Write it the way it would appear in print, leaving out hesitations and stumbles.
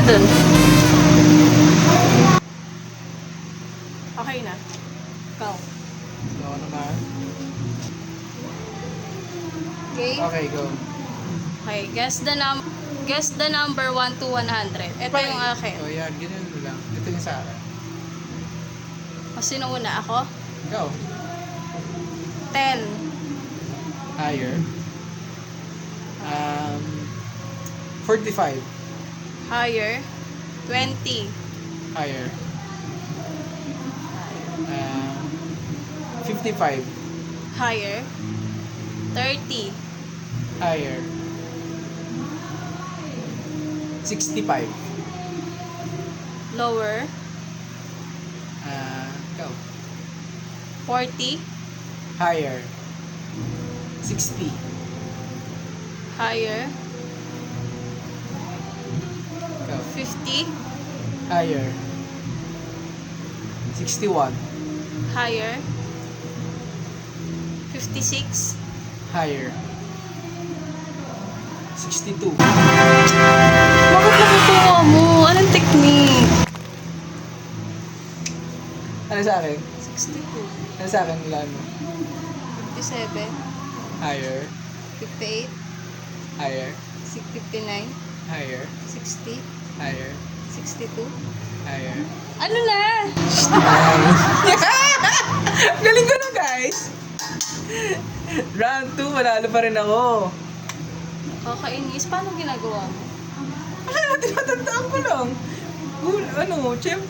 dun. Okay na. Ikaw. Oo naman. Okay? Okay, go. Okay, guess the number 1 to 100. Ito yung akin. Oh, yan. Ganyan mo lang. Ito yung sa akin. O, sino una? Ako? Go. 10. Higher. 45. Higher. 20. Higher. 55. Higher. 30. Higher. 65. Lower. Go. 40. Higher. 60. Higher. Go. 50. Higher. 61. Higher. 56. Higher. 62. Bakit nakukuha mo? Anong technique? Ano sa akin? 62. Ano sa akin? Wala mo? 57. Higher. 58. Higher. 59. Higher. 60. Higher. 62. Higher. Ano na? Galing ko na, guys! Round 2, manalo pa rin ako. Kakainis. Paano ginagawa mo? Tinatandaan ko lang. Ano, tiyempo.